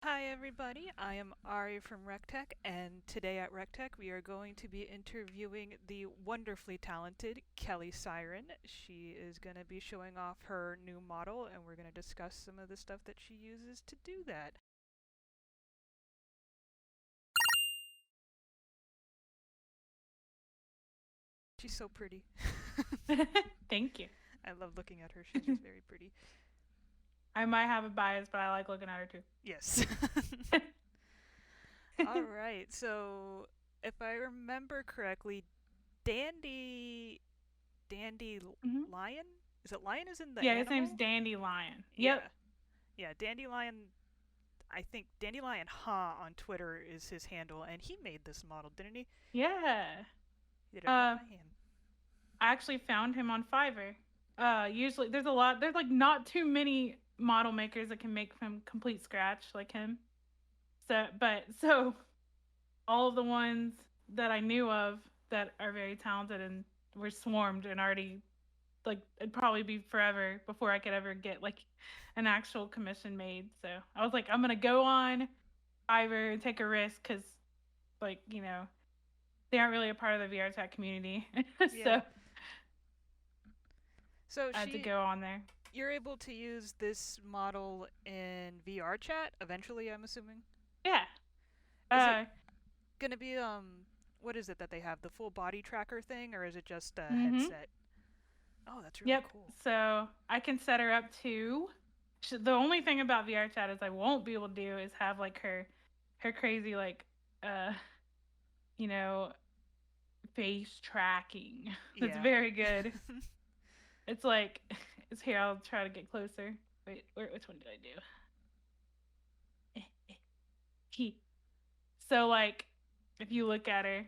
Hi everybody, I am Ari from WreckTech, and today at WreckTech we are going to be interviewing the wonderfully talented Kelli Siren. She is going to be showing off her new model, and we're going to discuss some of the stuff that she uses to do that. She's so pretty. Thank you. I love looking at her, she's just very pretty. I might have a bias, but I like looking at her too. Yes. Alright, so if I remember correctly, hmm Dandelion? Is it lion is in the Yeah, his name's animal? Dandelion. Yep. Yeah. Yeah, Dandylion, I think Dandylion Ha on Twitter is his handle, and he made this model, didn't he? Yeah. He did it all Uh, by hand. I actually found him on Fiverr. Usually there's like not too many model makers that can make from complete scratch like him. So all of the ones that I knew of that are very talented and were swarmed and already like it'd probably be forever before I could ever get like an actual commission made. So I was like, I'm gonna go on Fiverr and take a risk because they aren't really a part of the VR tech community. Yeah. So So I had to go on there. you're able to use this model in VR chat eventually, I'm assuming? Yeah. Is it Uh gonna be, what is it that they have? The full body tracker thing, or is it just a mhm. headset? Oh, that's really Yep. cool. So I can set her up to the only thing about VR chat is I won't be able to do is have like her crazy like uh you know face tracking. That's Yeah. very good. It's like, it's here. I'll try to get closer. Wait, which one did I do? He. So like, if you look at her,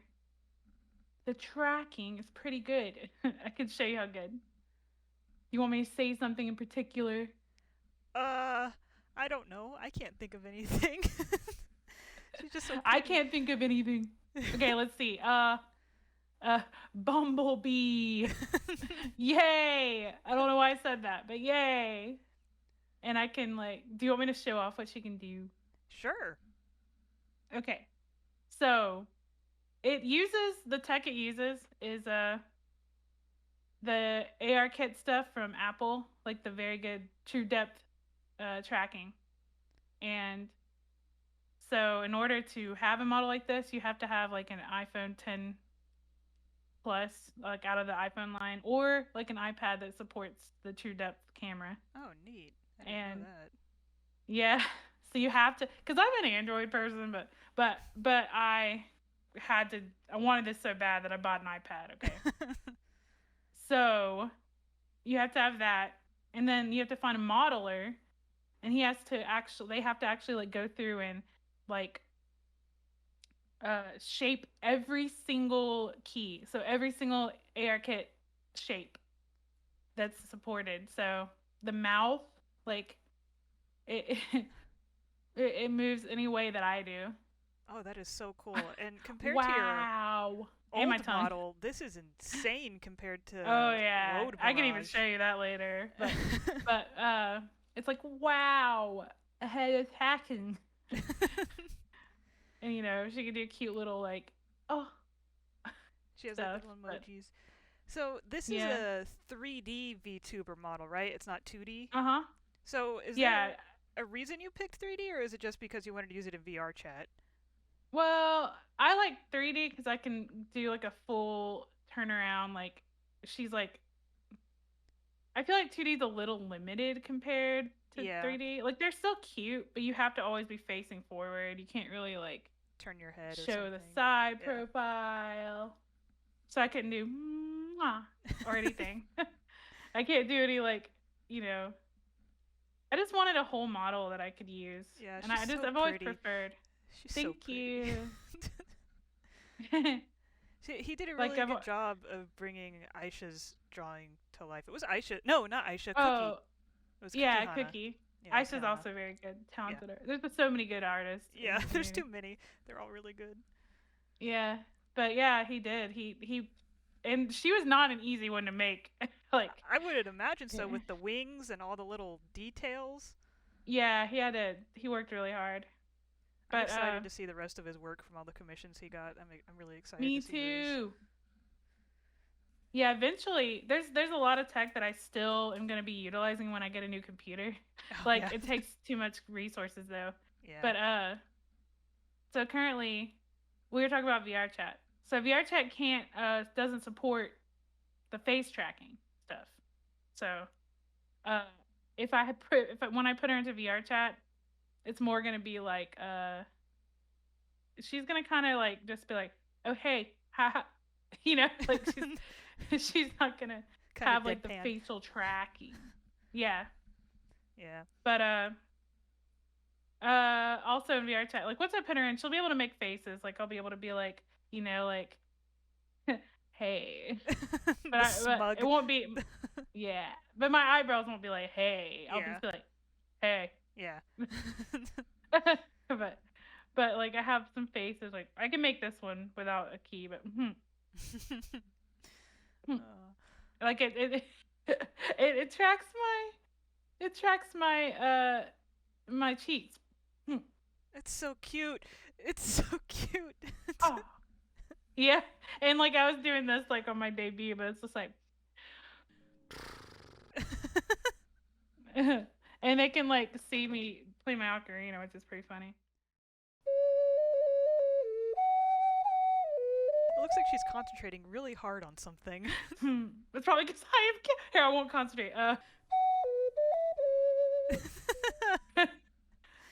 the tracking is pretty good. I can show you how good. You want me to say something in particular? uh, I don't know. I can't think of anything. She's just so I pretty. can't think of anything. Okay, let's see. Bumblebee. Yay! I don't know why I said that, but yay! And I can like, do you want me to show off what she can do? Sure. Okay. So it uses the tech it uses is the AR kit stuff from Apple, like the very good true depth tracking. And so in order to have a model like this, you have to have like an iPhone 10 plus, like out of the iPhone line, or like an iPad that supports the true depth camera. Oh, neat. I didn't know And that. yeah, so you have to, because I'm an Android person, but I wanted this so bad that I bought an iPad. Okay, so you have to have that, and then you have to find a modeler, and they have to actually like go through and like shape every single key, so every single AR kit shape that's supported. So the mouth, like it it moves any way that I do. Oh, that is so cool. And compared to your Wow. And my old tongue. model, this is insane compared Oh to yeah. Road I can even show Mirage. you that later. But it's like wow. Ahead of hacking. And she could do cute little like oh She has like stuff. little But emojis. So this is yeah. a 3D VTuber model, right? It's not 2D. Uh-huh. So is there Yeah. a reason you picked 3D, or is it just because you wanted to use it in VR chat? Well, I like 3D because I can do like a full turnaround. Like she's like I feel like 2D is a little limited compared to Yeah, 3D. Like they're still cute, but you have to always be facing forward. You can't really like turn your head or show the something. side Yeah. profile. So I couldn't do mwah or anything. I can't do any like, you know. I just wanted a whole model that I could use. Yeah, And she's so I've always pretty. preferred. She's so Thank pretty. you. He did a like really I've good job of bringing Aisha's drawing to life. It was Aisha. No, not Aisha. Cookie. oh, It was yeah, CookieHana. Cookie. Yeah, it was Aisha's Hana. also very good, Yeah. talented. There's been so many good artists in Yeah, the there's too community. many. They're all really good. Yeah, but yeah, he did. And she was not an easy one to make. like, I would imagine so yeah, with the wings and all the little details. yeah, he worked really hard. I'm But excited to see the rest of his work from all the commissions he got. I'm really excited me to see those. too. Yeah, eventually there's a lot of tech that I still am gonna be utilizing when I get a new computer. Oh, Like yeah. it takes too much resources though. Yeah. But so currently we were talking about VR chat. So VR chat can't doesn't support the face tracking stuff. So if I had when I put her into VR chat, it's more gonna be like she's gonna kind of like just be like, oh hey, haha, you know, like she's not gonna Kinda have like the deadpan. facial tracking. Yeah. Yeah. But also in VR chat, like once I put her in, she'll be able to make faces. Like I'll be able to be like, you know, like hey. But it won't be yeah. But my eyebrows won't be like, hey. I'll just be like, hey. Yeah. but like I have some faces. Like I can make this one without a key, but like it tracks my cheeks. It's so cute. It's so cute. Oh. Yeah, and like I was doing this like on my debut, but it's just like and they can like see me play my ocarina, which is pretty funny. It looks like she's concentrating really hard on something. It's probably because I am. Here, I won't concentrate.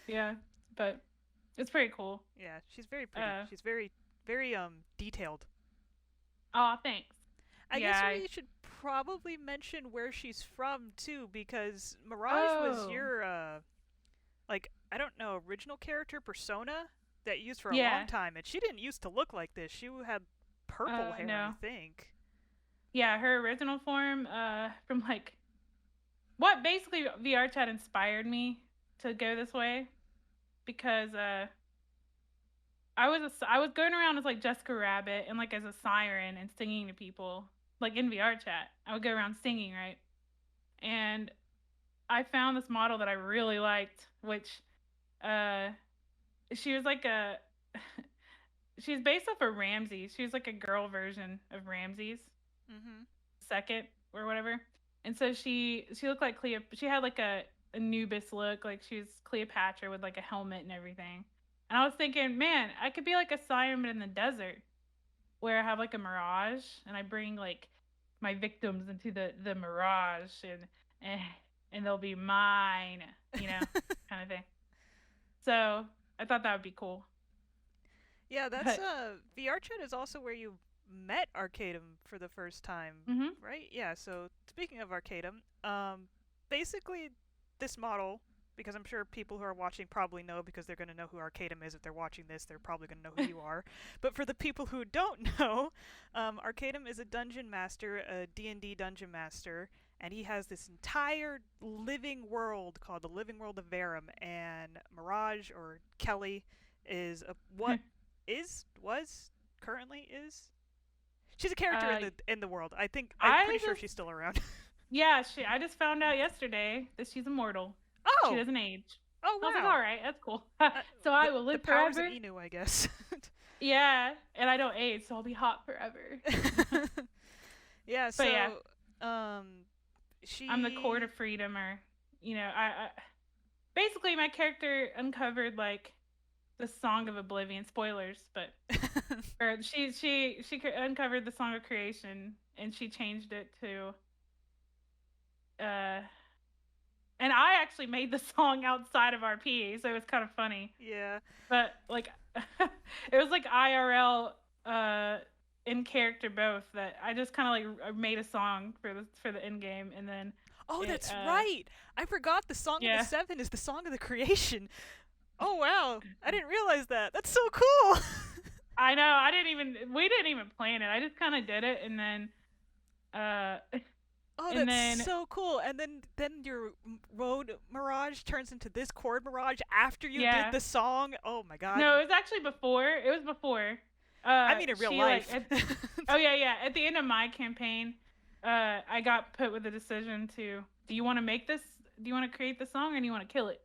Yeah, but it's pretty cool. Yeah, she's very pretty. She's very, very detailed. Oh, thanks. I guess we should probably mention where she's from too, because Mirage was your like, I don't know, original character persona that you used for a long time, and she didn't used to look like this. She had purple hair, I think. Yeah, her original form from like what basically VR chat inspired me to go this way, because I was going around as like Jessica Rabbit and like as a siren and singing to people like in VR chat. I would go around singing, right? And I found this model that I really liked, which she was like a she's based off of Ramses. She was like a girl version of Ramses. Second or whatever. And so she looked like she had like a Anubis look, like she was Cleopatra with like a helmet and everything. And I was thinking, man, I could be like a siren in the desert, where I have like a mirage and I bring like my victims into the mirage and they'll be mine, you know, kind of thing. So I thought that would be cool. Yeah, that's VR chat is also where you met Arcadum for the first time, right? Yeah, so speaking of Arcadum, basically this model, because I'm sure people who are watching probably know, because they're going to know who Arcadum is if they're watching this, they're probably going to know who you are. But for the people who don't know, Arcadum is a dungeon master, a D&D dungeon master, and he has this entire living world called the Living World of Verum, and Mirage, or Kelli, is currently is? She's a character in the world. I'm pretty sure she's still around. Yeah, I just found out yesterday that she's immortal. Oh! She doesn't age. Oh, wow. I was like, all right, that's cool. So I will live forever. The powers of Inu, I guess. Yeah, and I don't age, so I'll be hot forever. Yeah, so, I'm the court of freedom, or, you know, I basically my character uncovered, like, the Song of Oblivion. Spoilers, but or she uncovered the Song of Creation, and she changed it to and I actually made the song outside of RP, so it was kind of funny. Yeah. But like it was like IRL in character both, that I just kind of like made a song for the end game, and then that's right. I forgot the Song of the Seven is the Song of the Creation. Oh wow, I didn't realize that. That's so cool. I know. We didn't even plan it. I just kind of did it, and then that's so cool. And then your road Mirage turns into this chord Mirage after you did the song. Oh my god. No, it was actually before. It was before. I mean in real life. Oh yeah. At the end of my campaign, I got put with the decision to, do you want to make this? Do you want to create the song, or do you want to kill it?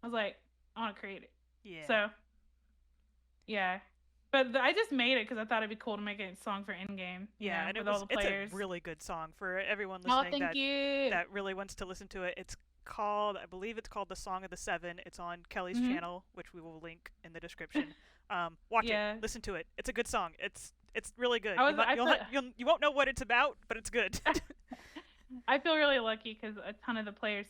I was like, I want to create it. Yeah. So Yeah. But I just made it because I thought it'd be cool to make a song for in-game, Yeah, and with all the it's a players. really good song for everyone Oh, listening thank you. that really wants to listen to it. It's called, I believe it's called The Song of the Seven. It's on Kelly's Mhm. channel, which we will link in the description. Watch it, Yeah. listen to it. It's a good song. It's really good. I was I feel You won't know what it's about, but it's good. I feel really lucky because a ton of the players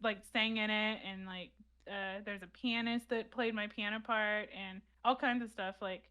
like sang in it, and like there's a pianist that played my piano part, and all kinds of stuff. Like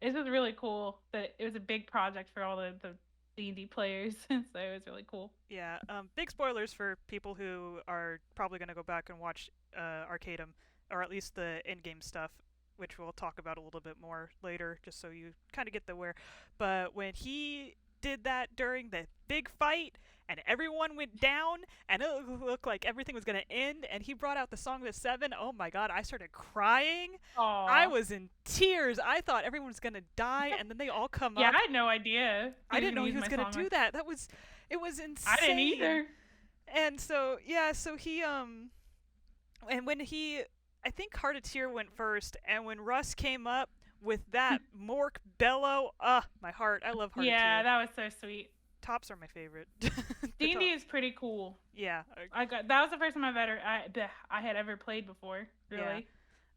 it was really cool that it was a big project for all the D&D players, so it was really cool. Yeah, big spoilers for people who are probably going to go back and watch Arcadum, or at least the in-game stuff, which we'll talk about a little bit more later, just so you kind of get the where. But when he did that during the big fight, and everyone went down, and it looked like everything was going to end, and he brought out the Song of the Seven, oh my god, I started crying. I Aw. was in tears. I thought everyone was going to die, and then they all come Yeah, up. I had no idea I he was didn't know gonna he use was my going to song. do that. It was I didn't insane. either. And so yeah, so he and when he I think Heart of Tear went first, and when Russ came up with that Mork bellow, my heart. I love Heart of Yeah, Tear. that was so sweet. Tops are my favorite. D&D is pretty cool. Yeah. That was the first time I had ever played before, really.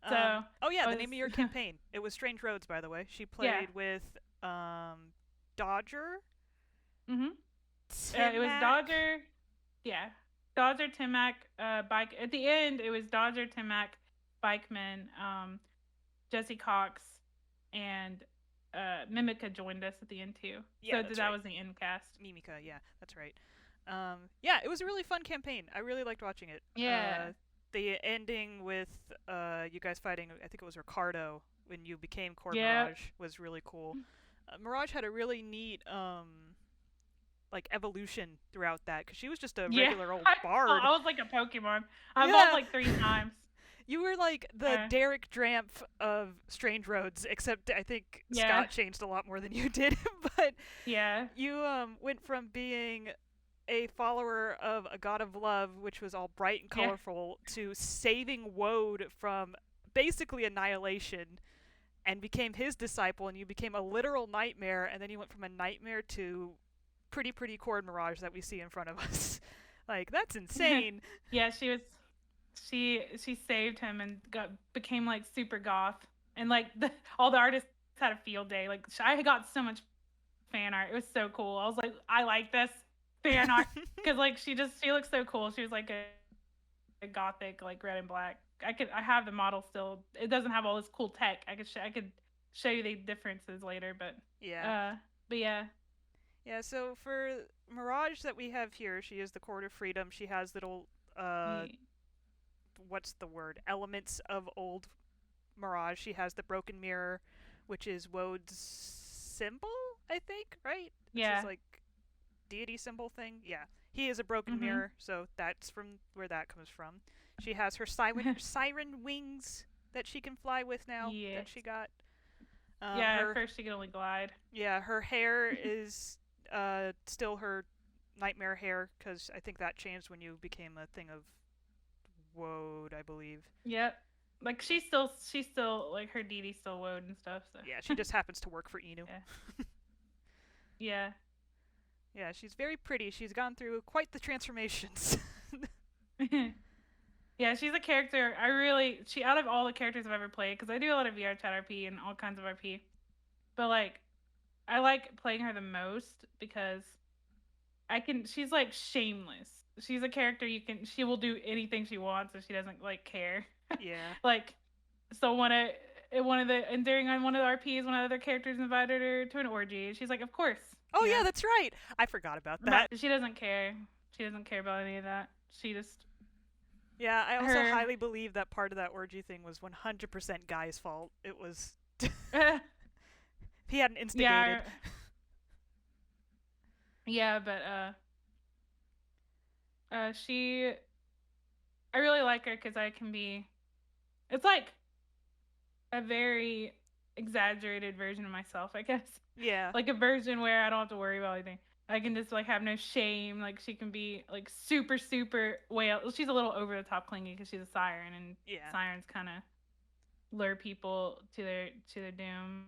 Yeah. So oh yeah, the name of your campaign. It was Strange Roads, by the way. She played with Dodger. Mhm. It was Dodger. Yeah. Dodger, Timac, Bike. At the end, it was Dodger, Timac, Bikeman, Jesse Cox, and Mimica joined us at the end too. Yeah, so that was the end cast. Mimica, yeah, that's right. Yeah, it was a really fun campaign. I really liked watching it. Yeah. The ending with you guys fighting, I think it was Ricardo when you became Core Yep. Mirage, was really cool. Mirage had a really neat like evolution throughout that, because she was just a regular old bard. I was like a Pokemon. I Yeah. evolved like 3 times. You were like the Derek Drampf of Strange Roads, except I think Scott changed a lot more than you did. But Yeah. you went from being a follower of a god of love, which was all bright and colorful, to saving Woad from basically annihilation, and became his disciple, and you became a literal nightmare, and then you went from a nightmare to pretty core Mirage that we see in front of us. Like, that's insane. Yeah, she saved him and became like super goth, and like all the artists had a field day. Like I got so much fan art. It was so cool. I was like, I like this fan art because like she looks so cool. She was like a gothic, like red and black. I have the model still. It doesn't have all this cool tech. I could show you the differences later, but yeah. Yeah, so for Mirage that we have here, she is the Court of Freedom. She has little what's the word? Elements of old Mirage. She has the broken mirror, which is Woad's symbol, I think, right? Yeah. It's like deity symbol thing. Yeah. He is a broken mirror, so that's from where that comes from. She has her siren wings that she can fly with now, that she got. At first she could only glide. Yeah, her hair is still her nightmare hair, because I think that changed when you became a thing of Woad, I believe. Yep. Like she's still like her DD still Woad and stuff. So. Yeah, she just happens to work for Inu. Yeah. Yeah, she's very pretty. She's gone through quite the transformations. Yeah, she's a character. She out of all the characters I've ever played, because I do a lot of VR chat RP and all kinds of RP, but like I like playing her the most because she's like shameless. She's a character she will do anything she wants if she doesn't like care. Yeah. Like, so during one of the RPs, one of the other characters invited her to an orgy, and she's like, of course. Oh yeah, that's right. I forgot about that. But she doesn't care. She doesn't care about any of that. She just. Yeah, I also highly believe that part of that orgy thing was 100% Guy's fault. It was. He hadn't instigated. Yeah, but I really like her because it's like a very exaggerated version of myself, I guess. Yeah. Like a version where I don't have to worry about anything. I can just like have no shame. Like she can be like super she's a little over the top clingy because she's a siren, and sirens kind of lure people to their doom.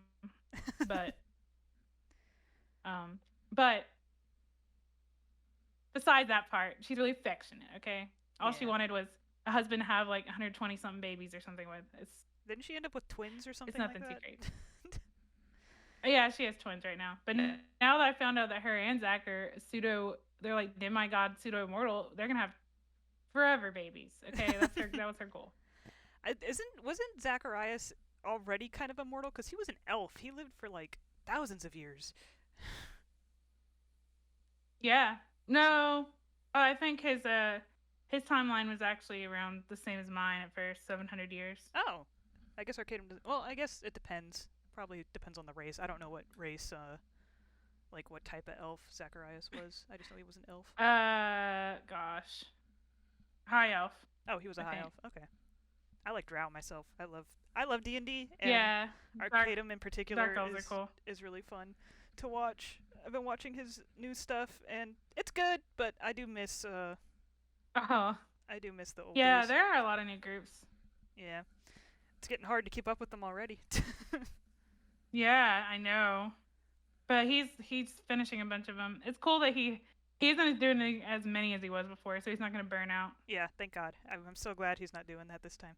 But but besides that part, she's really affectionate. Okay, all she wanted was a husband to have like 120 something babies or something with. Didn't she end up with twins or something it's nothing like too that? great. Yeah, she has twins right now. But now that I found out that her and Zach are they're like demigod pseudo immortal. They're gonna have forever babies. Okay, that was her goal. Wasn't Zacharias already kind of immortal? Because he was an elf. He lived for like thousands of years. Yeah. No. I think his timeline was actually around the same as mine at first, 700 years. Oh, I guess Arcadum doesn't. Well, I guess it depends. Probably depends on the race. I don't know what race, like what type of elf Zacharias was. I just know he was an elf. Gosh. High elf. Oh, he was a high elf. Okay. I like Drow myself. I love D&D. And yeah. Arcadum in particular cool. is really fun to watch. I've been watching his new stuff, and it's good, but I do miss I do miss the old days. There are a lot of new groups. Yeah. It's getting hard to keep up with them already. Yeah, I know. But he's finishing a bunch of them. It's cool that he isn't doing as many as he was before, so he's not going to burn out. Yeah, thank God. I'm so glad he's not doing that this time.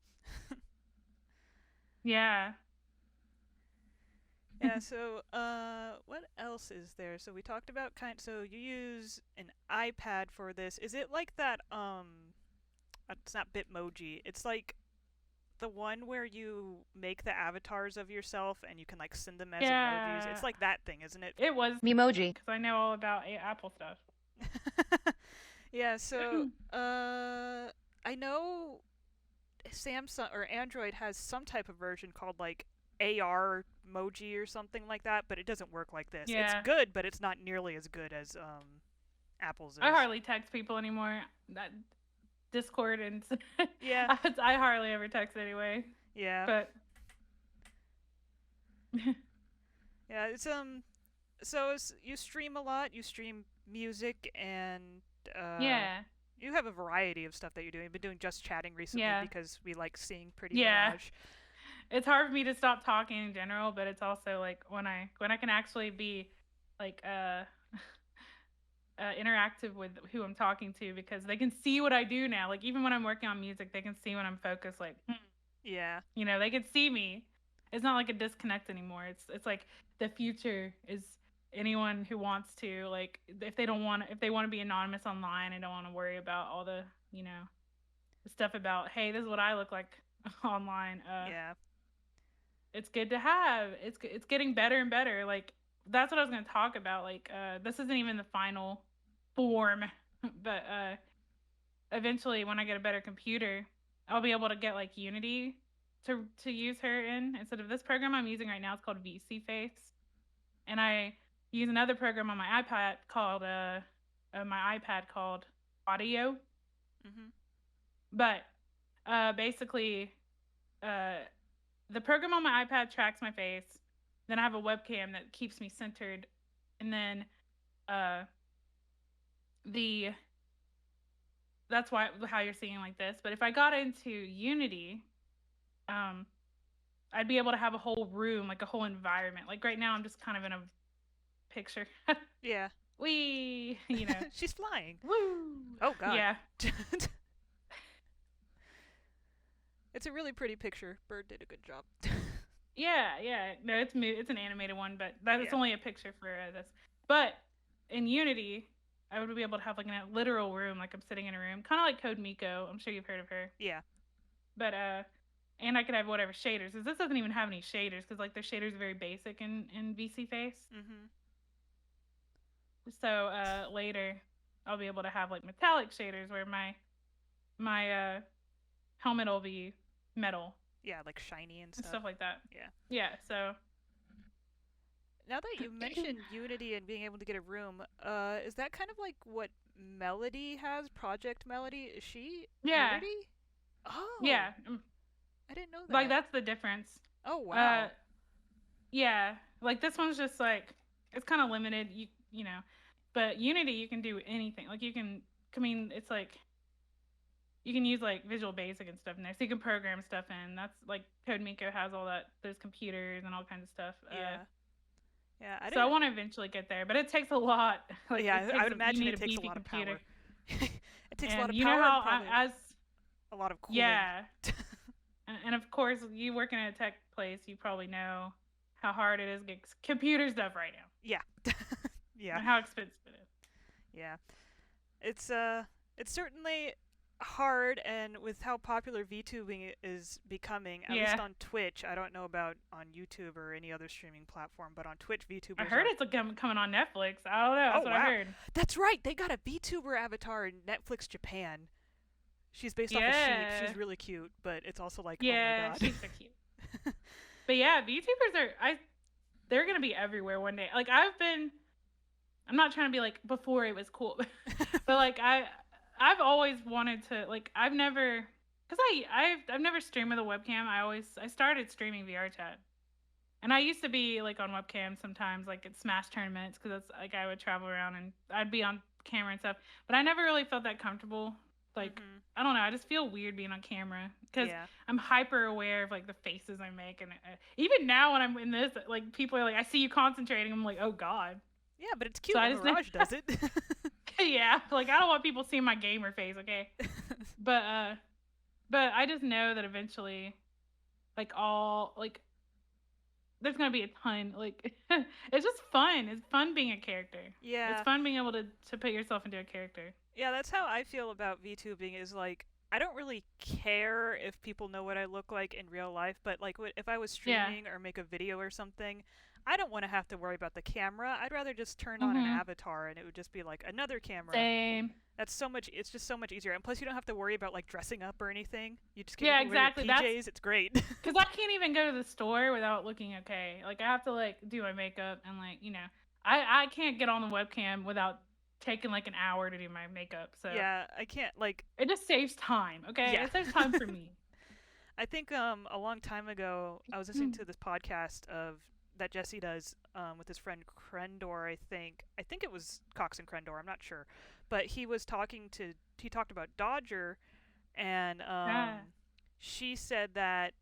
Yeah. Yeah, so what else is there? So we talked about so you use an iPad for this. Is it like that it's not Bitmoji. It's like the one where you make the avatars of yourself and you can like send them as emojis. It's like that thing, isn't it? It was Memoji. Because I know all about Apple stuff. Yeah, so I know Samsung or Android has some type of version called like AR emoji or something like that, but it doesn't work like this. Yeah. It's good, but it's not nearly as good as Apple's is. I hardly text people anymore. That Discord and yeah, I hardly ever text anyway. Yeah, but yeah, it's so you stream a lot. You stream music and yeah. You have a variety of stuff that you're doing. You've been doing just chatting recently because we like seeing pretty Mirage. It's hard for me to stop talking in general, but it's also like when I can actually be like interactive with who I'm talking to, because they can see what I do now. Like even when I'm working on music, they can see when I'm focused. Like, yeah, you know, they can see me. It's not like a disconnect anymore. It's like the future is anyone who wants to, like, if they want to be anonymous online and don't want to worry about all the, you know, the stuff about, hey, this is what I look like online. Yeah. It's good to have. It's getting better and better. Like that's what I was going to talk about. Like this isn't even the final form, but eventually when I get a better computer, I'll be able to get like Unity to use her in instead of this program I'm using right now. It's called VCFace, and I use another program on my iPad called Audio. Mm-hmm. But basically, the program on my iPad tracks my face. Then I have a webcam that keeps me centered, and then that's how you're seeing like this. But if I got into Unity, I'd be able to have a whole room, like a whole environment. Like right now, I'm just kind of in a picture. Yeah. Wee, you know. She's flying. Woo. Oh God. Yeah. It's a really pretty picture. Bird did a good job. Yeah. No, it's an animated one, but that's only a picture for this. But in Unity, I would be able to have like a literal room, like I'm sitting in a room, kind of like Code Miko. I'm sure you've heard of her. Yeah. But and I could have whatever shaders. Because this doesn't even have any shaders, because like their shaders are very basic in VCFace. Mm-hmm. So later, I'll be able to have like metallic shaders where my helmet will be metal. Yeah, like shiny and stuff like that. Yeah. Yeah. So now that you mentioned Unity and being able to get a room, is that kind of like what Melody has? Project Melody? Is she Unity? Oh. Yeah. I didn't know that. Like that's the difference. Oh wow. Yeah. Like this one's just like it's kind of limited. You know, but Unity you can do anything. Like you can. I mean, it's like you can use like Visual Basic and stuff in there, so you can program stuff in. That's like CodeMiko has all that, those computers and all kinds of stuff. Yeah. Yeah, I So I didn't. want to eventually get there, but it takes a lot. Like Yeah, I would you imagine need it a takes a beefy lot of computer. power. It takes a lot And of you know power and how probably as a lot of cooling. yeah, and of course you working at a tech place, you probably know how hard it is to get computer stuff right now. Yeah. Yeah. And how expensive it is. Yeah. It's certainly hard, and with how popular VTubing is becoming, at least on Twitch. I don't know about on YouTube or any other streaming platform, but on Twitch, VTubers. I heard it's coming on Netflix. I don't know. That's what I heard. That's right. They got a VTuber avatar in Netflix Japan. She's based off a sheep. She's really cute, but it's also like, oh my god. She's so cute. But yeah, VTubers they're gonna be everywhere one day. Like I'm not trying to be like before it was cool, but like I've always wanted to, like, I've never streamed with a webcam. I started streaming VR chat, and I used to be like on webcam sometimes, like at Smash tournaments, because that's like I would travel around and I'd be on camera and stuff. But I never really felt that comfortable. Like I don't know, I just feel weird being on camera because I'm hyper aware of like the faces I make, and even now when I'm in this, like people are like, I see you concentrating. I'm like, oh god. Yeah, but it's cute when Mirage does it. Yeah, like I don't want people seeing my gamer face, okay? But I just know that eventually, like there's gonna be a ton. Like it's just fun. It's fun being a character. Yeah, it's fun being able to put yourself into a character. Yeah, that's how I feel about VTubing. Is like I don't really care if people know what I look like in real life, but like if I was streaming or make a video or something, I don't want to have to worry about the camera. I'd rather just turn on an avatar and it would just be like another camera. Same. That's so much. It's just so much easier, and plus you don't have to worry about like dressing up or anything. You just get exactly. Your PJs. It's great. Because I can't even go to the store without looking okay. Like I have to like do my makeup and like I can't get on the webcam without taking like an hour to do my makeup. So yeah, I can't like. It just saves time. Okay, it saves time for me. I think a long time ago I was listening to this podcast that Jesse does with his friend Crendor. I think it was Cox and Crendor. I'm not sure, but he talked about Dodger, and she said that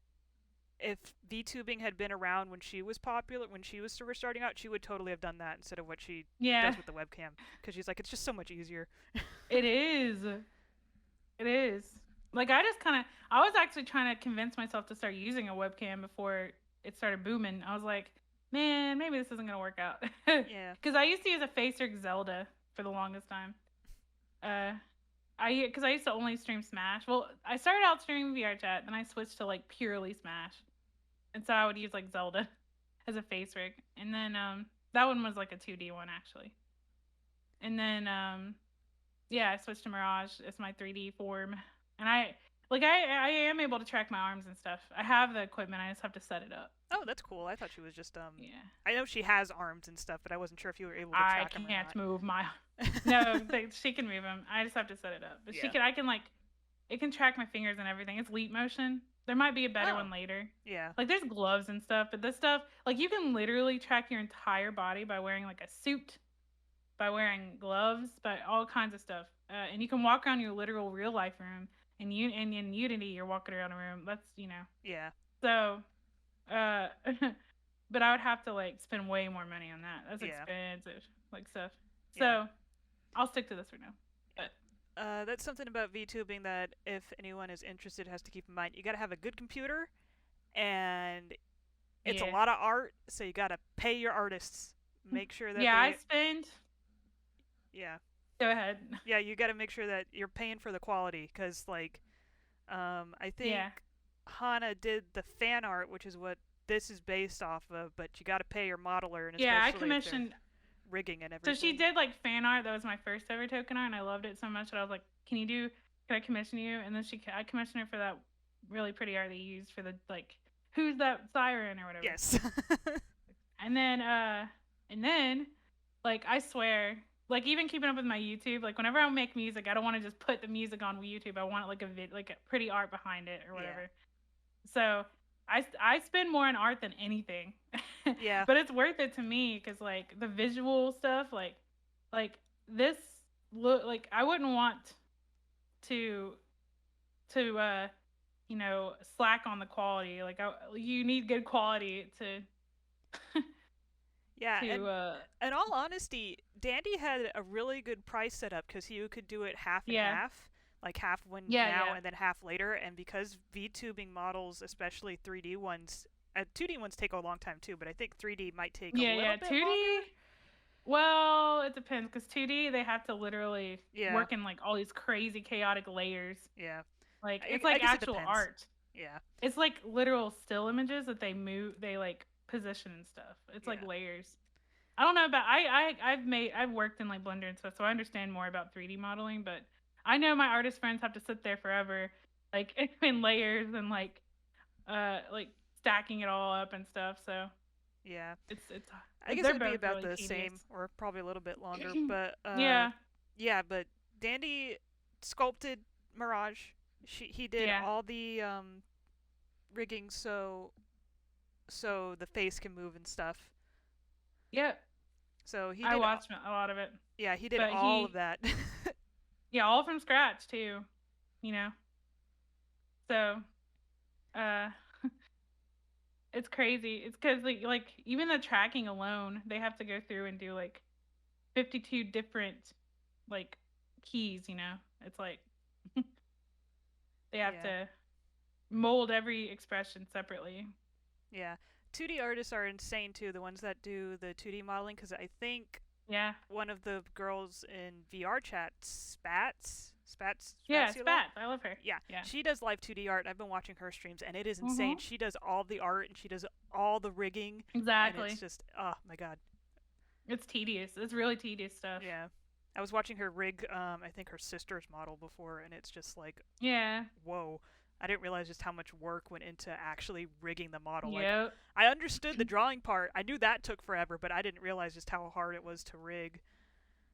if VTubing had been around when she was popular, when she was starting out, she would totally have done that instead of what she does with the webcam, because she's like, it's just so much easier. It is. Like I was actually trying to convince myself to start using a webcam before it started booming. I was like, man, maybe this isn't gonna work out. Yeah. Because I used to use a FaceRig Zelda for the longest time. Because I used to only stream Smash. Well, I started out streaming VR chat, then I switched to like purely Smash, and so I would use like Zelda as a FaceRig, and then that one was like a 2D one actually, and then I switched to Mirage as my 3D form, and I am able to track my arms and stuff. I have the equipment. I just have to set it up. Oh, that's cool. I thought she was just I know she has arms and stuff, but I wasn't sure if you were able to track them or not. I can't move my. No, she can move them. I just have to set it up. But it can track my fingers and everything. It's Leap Motion. There might be a better one later. Yeah. Like there's gloves and stuff, but this stuff, like you can literally track your entire body by wearing like a suit, by wearing gloves, by all kinds of stuff, and you can walk around your literal real life room. And in Unity, you're walking around a room. That's Yeah. So, but I would have to like spend way more money on that. That's expensive, like stuff. So, I'll stick to this for now. But that's something about VTubing that if anyone is interested has to keep in mind. You gotta have a good computer, and it's a lot of art, so you gotta pay your artists. Make sure that I spend. Yeah. Go ahead. Yeah, you got to make sure that you're paying for the quality, because like I think Hana did the fan art, which is what this is based off of, but you got to pay your modeler, and especially I commissioned rigging and everything. So she did like fan art. That was my first ever token art, and I loved it so much that I was like, can I commission you? And then I commissioned her for that really pretty art that you used for the like, who's that Siren or whatever. Yes. and then like I swear, like even keeping up with my YouTube, like whenever I make music, I don't want to just put the music on YouTube. I want like a pretty art behind it or whatever. So I spend more on art than anything. Yeah. But it's worth it to me because like the visual stuff, like this look, like I wouldn't want to to slack on the quality. Like you need good quality to Yeah, and to in all honesty, Dandy had a really good price setup because you could do it half and yeah. half, like half when Yeah, now yeah. and then half later. And because VTubing models, especially 3D ones, 2D ones take a long time too, but I think 3D might take a Yeah, little yeah. bit 2D, longer. well, it depends because 2D they have to literally Yeah, work in like all these crazy chaotic layers. yeah. Like I, it's I like guess it actual depends. art. Yeah, It's like literal still images that they like position and stuff. It's like yeah, layers. I don't know about I've worked in like Blender and stuff, so I understand more about 3D modeling, but I know my artist friends have to sit there forever, like in layers and like stacking it all up and stuff. So yeah. it's I guess it they're would be both about really the tedious. same, or probably a little bit longer. But Yeah, yeah. But Dandy sculpted Mirage. He did yeah, all the rigging so the face can move and stuff. yep. So he I did. watched a lot of it, Yeah, he did but all of that. yeah, all from scratch too. You know, so uh, it's crazy. It's because like even the tracking alone, they have to go through and do like 52 different like keys. It's like they have Yeah, to mold every expression separately. yeah. 2D artists are insane too. The ones that do the 2D modeling, because I think Yeah, one of the girls in VR chat, yeah, Spatzula. Spats. I love her. Yeah, Yeah. she does live 2D art. I've been watching her streams, and it is insane. Mhm. She does all the art and she does all the rigging, and it's Exactly. just, oh my god. It's tedious. It's really tedious stuff. Yeah, I was watching her rig. I think her sister's model before, and it's just like, Yeah. whoa. I didn't realize just how much work went into actually rigging the model. Like, Yep. I understood the drawing part. I knew that took forever, but I didn't realize just how hard it was to rig.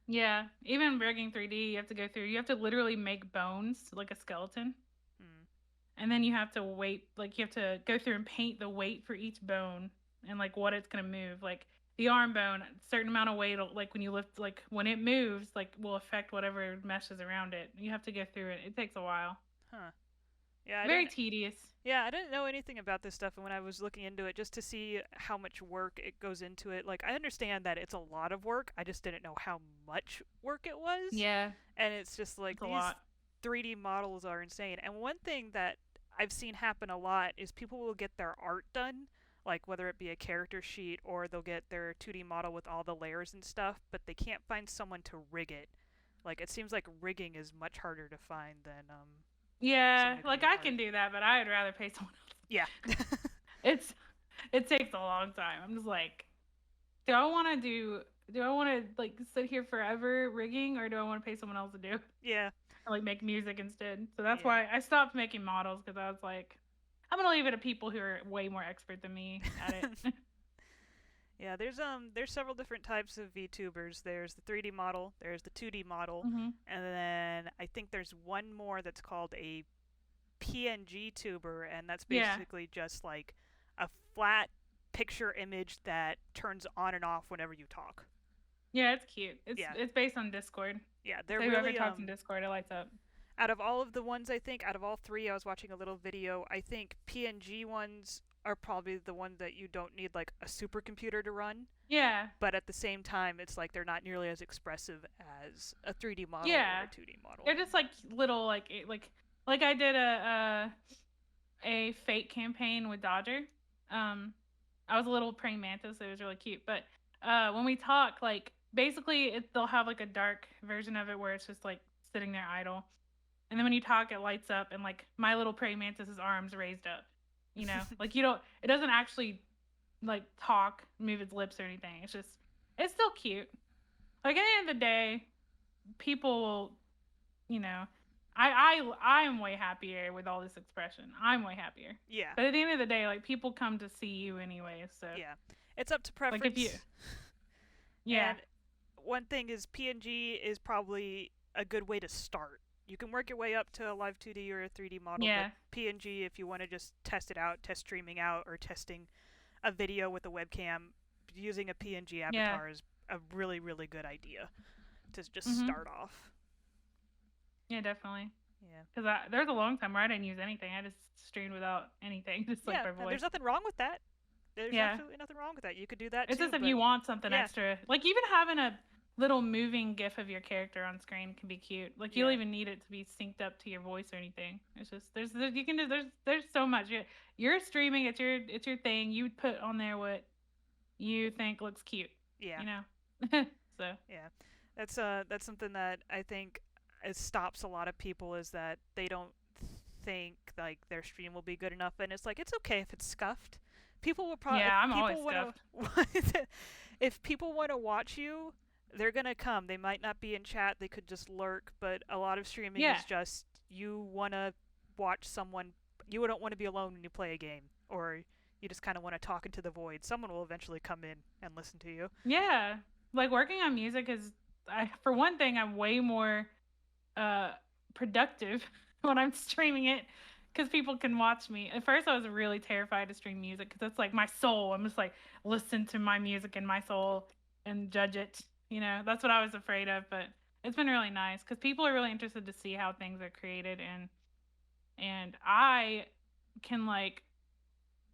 Yeah. Even rigging 3D, you have to go through. You have to literally make bones like a skeleton, Hmm. and then you have to wait. Like you have to go through and paint the weight for each bone and like what it's gonna move. Like the arm bone, a certain amount of weight. Like when you lift, like when it moves, like will affect whatever meshes around it. You have to go through it. It takes a while. Huh. Yeah, I Very didn't. tedious. Yeah, I didn't know anything about this stuff, and when I was looking into it, just to see how much work it goes into it, like I understand that it's a lot of work. I just didn't know how much work it was, Yeah, and it's just like it's a these lot. 3D models are insane. And one thing that I've seen happen a lot is people will get their art done, like whether it be a character sheet or they'll get their 2D model with all the layers and stuff, but they can't find someone to rig it. Like it seems like rigging is much harder to find than Yeah, someone who can like do the I art. can do that, but I'd rather pay someone else. Yeah. It's it takes a long time. I'm just like, do I want to like sit here forever rigging, or do I want to pay someone else to do it? Yeah. Or like make music instead? So that's Yeah. why I stopped making models because I was like, I'm gonna leave it to people who are way more expert than me at it. Yeah, there's several different types of VTubers. There's the 3D model, there's the 2D model, Mhm. and then I think there's one more that's called a PNG tuber, and that's Yeah. basically just like a flat picture image that turns on and off whenever you talk. Yeah, it's cute. It's Yeah. it's based on Discord. Yeah, they're So whoever really talks in Discord, it lights up. out of all of the ones I think out of all three, I was watching a little video, I think PNG ones are probably the one that you don't need like a supercomputer to run, Yeah. but at the same time it's like they're not nearly as expressive as a 3D model or Yeah. a 2D model. They're just like little like I did a fake campaign with Dodger. I was a little praying mantis, so it was really cute. But when we talk, like basically they'll have like a dark version of it where it's just like sitting there idle, and then when you talk, it lights up, and like my little praying mantis's arms raised up. Like it doesn't actually like talk, move its lips or anything. It's still cute. Like at the end of the day, people will, you know, I am way happier with all this expression. I'm way happier. Yeah. But at the end of the day, like people come to see you anyway. So Yeah. It's up to like if you, preference. yeah, And one thing is PNG is probably a good way to start. You can work your way up to a live 2D or a 3D model, yeah, but PNG, if you want to just test it out, test streaming out, or testing a video with a webcam, using a PNG yeah, avatar is a really, really good idea to just mhm, start off. yeah, definitely. Yeah. Because there's a long time where I didn't use anything. I just streamed without anything, just like Yeah, by and voice. there's nothing wrong with that. There's Yeah. absolutely nothing wrong with that. You could do that It's too, just if but you want something yeah, extra. Like even having a little moving gif of your character on screen can be cute. Like you don't yeah, even need it to be synced up to your voice or anything. It's just you can do there's so much. You're streaming, it's your thing. You put on there what you think looks cute. yeah, You know? So yeah. That's something that I think it stops a lot of people is that they don't think like their stream will be good enough, and it's like it's okay if it's scuffed. People will probably yeah, I'm if always people want stuffed. to if people want to watch you, they're gonna come. They might not be in chat. They could just lurk. But a lot of streaming Yeah. is just you want to watch someone. You don't want to be alone when you play a game, or you just kind of want to talk into the void. Someone will eventually come in and listen to you. Yeah. Like working on music is for one thing I'm way more uh productive when I'm streaming it because people can watch me. At first I was really terrified to stream music because it's like my soul. I'm just like listen to my music in my soul and judge it. You know, that's what I was afraid of, but it's been really nice because people are really interested to see how things are created, and I can like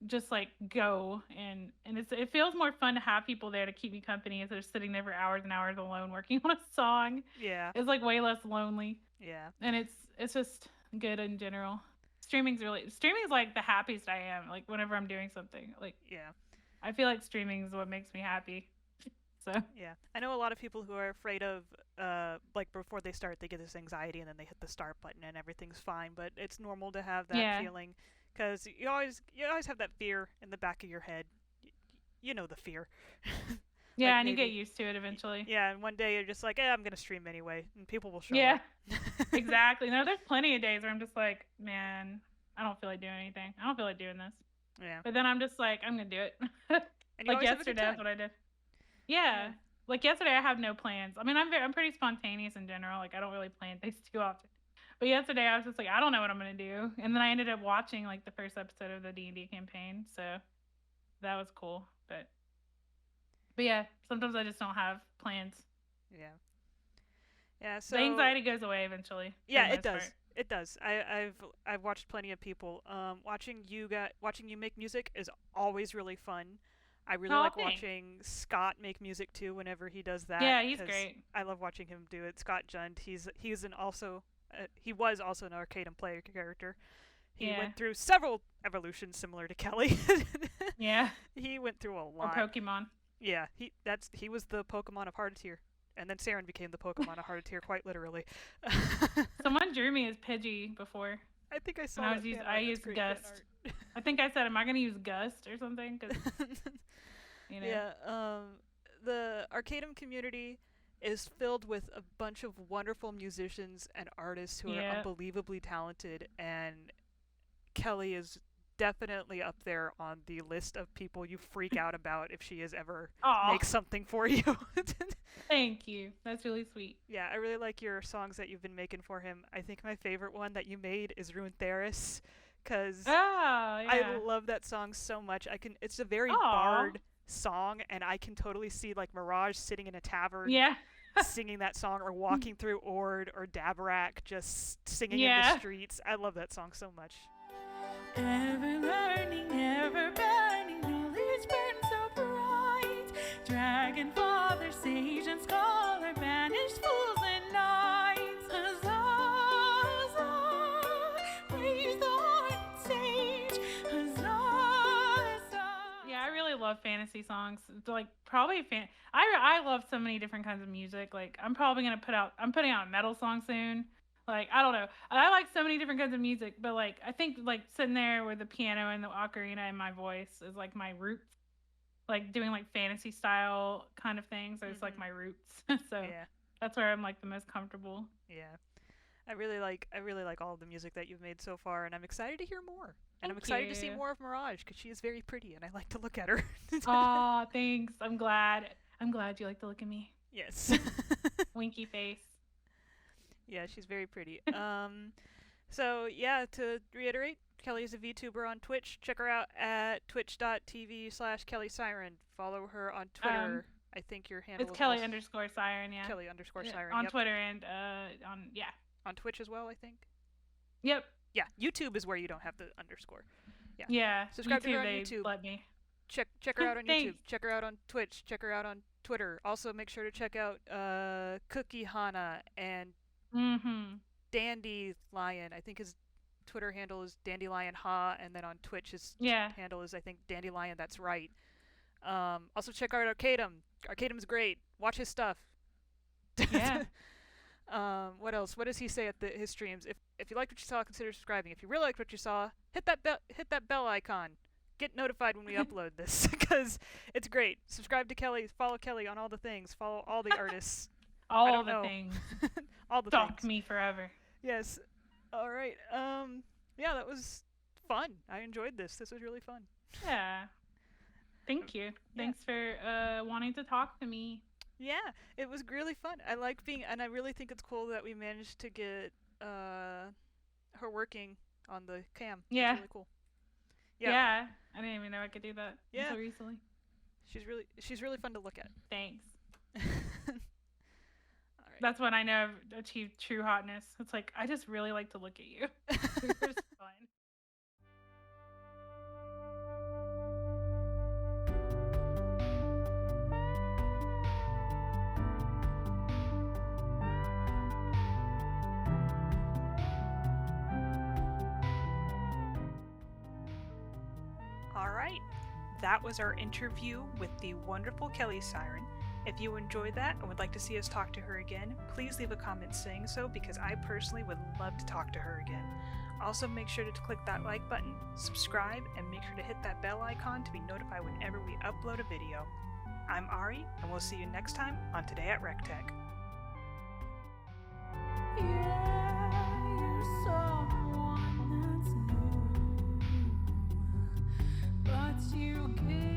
just like go and it feels more fun to have people there to keep me company instead of sitting there for hours and hours alone working on a song. Yeah. It's like way less lonely, Yeah. and it's just good in general. Streaming is like the happiest I am. Like whenever I'm doing something, like Yeah. I feel like streaming is what makes me happy. So Yeah. I know a lot of people who are afraid of like before they start they get this anxiety and then they hit the start button and everything's fine, but it's normal to have that yeah, feeling cuz you always have that fear in the back of your head. You know the fear. Like yeah, and you get maybe used to it eventually. yeah, and one day you're just like, I'm going to stream anyway, and people will show Yeah, up. exactly. No, there's plenty of days where I'm just like, man, I don't feel like doing anything. I don't feel like doing this. Yeah. But then I'm just like, I'm gonna do it. And you Like always have a good yesterday, that's time. what I did. Yeah. Yeah. Like yesterday, I have no plans. I mean, I'm pretty spontaneous in general. Like I don't really plan things too often. But yesterday, I was just like, I don't know what I'm gonna do. And then I ended up watching like the first episode of the D&D campaign, so that was cool. But yeah, sometimes I just don't have plans. Yeah. Yeah, The so anxiety goes away eventually. yeah, For the it most does. part. It does. I've watched plenty of people. Watching you make music is always really fun. I really Oh, like thanks. watching Scott make music too. Whenever he does that, Yeah, he's 'cause great. I love watching him do it. Scott Jund. He was also an Arcadum player character. He Yeah. went through several evolutions similar to Kelly. Yeah. He went through a Or lot. Pokemon. Yeah, he was the Pokemon of Heart Tier, and then Siren became the Pokemon of Heart Tier, quite literally. Someone drew me as Pidgey before. I think I saw And that fan art. I That's used great fan Gust. art. I think I said, am I going to use Gust or something? Because, you know. Yeah, the Arcadum community is filled with a bunch of wonderful musicians and artists who are Yeah. unbelievably talented, and Kelly is definitely up there on the list of people you freak out about if she is ever Aw, makes something for you. thank you. That's really sweet. Yeah, I really like your songs that you've been making for him. I think my favorite one that you made is Ruin Theris, because Oh, yeah. I love that song so much. It's a very Aw. bard song, and I can totally see like Mirage sitting in a tavern Yeah. singing that song, or walking through Ord or Dabarak just singing in Yeah. the streets. I love that song so much. Ever learning, ever burning, knowledge burns so bright. Dragon father, sage and scholar, banished fools and knights. Huzzah, huzzah, praise the hardened sage. Huzzah, huzzah. Yeah, I really love fantasy songs. It's like probably I love so many different kinds of music. Like I'm putting out a metal song soon. Like I don't know. I like so many different kinds of music, but like I think like sitting there with the piano and the ocarina in my voice is like my roots. Like doing like fantasy style kind of things is like my roots. So Yeah, that's where I'm like the most comfortable. yeah. I really like all of the music that you've made so far, and I'm excited to hear more. And I'm Thank excited to see you. more of Mirage because she is very pretty, and I like to look at her. Aw, thanks. I'm glad you like to look at me. Yes. Winky face. Yeah, she's very pretty. So yeah, to reiterate, Kelly is a VTuber on Twitch. Check her out at twitch.tv/KelliSiren. Follow her on Twitter. I think your handle It's is Kelly also _ Siren, yeah. Kelly _ Siren. On Yep. Twitter and on yeah. On Twitch as well, I think. Yep. Yeah, YouTube is where you don't have the underscore. Yeah. Yeah. Subscribe to her on they YouTube. let me. Check her out on YouTube. Thanks. Check her out on Twitch. Check her out on Twitter. Also, make sure to check out CookieHana and Dandylion. I think his Twitter handle is Dandylion Ha, and then on Twitch his handle is, I think, Dandylion. That's right. Also check out Arcadum. Arcadum's great. Watch his stuff. Yeah. What else? What does he say at his streams? If you liked what you saw, consider subscribing. If you really liked what you saw, hit that bell icon. Get notified when we upload this, because it's great. Subscribe to Kelli. Follow Kelli on all the things. Follow all the artists. All the things. All the Stalk things. me forever. Yes. All right. Yeah, that was fun. I enjoyed this. This was really fun. Yeah. Thank you. Thanks for wanting to talk to me. Yeah, it was really fun. I like and I really think it's cool that we managed to get her working on the cam. Yeah. It's really cool. Yeah. I didn't even know I could do that until recently. She's really fun to look at. Thanks. All right. That's when I know I've achieved true hotness. It's like, I just really like to look at you. You're just fun. Alright, that was our interview with the wonderful Kelli Siren. If you enjoyed that and would like to see us talk to her again, please leave a comment saying so, because I personally would love to talk to her again. Also, make sure to click that like button, subscribe, and make sure to hit that bell icon to be notified whenever we upload a video. I'm Ari, and we'll see you next time on Today at WreckTech. Yeah, you're someone that's new, but you give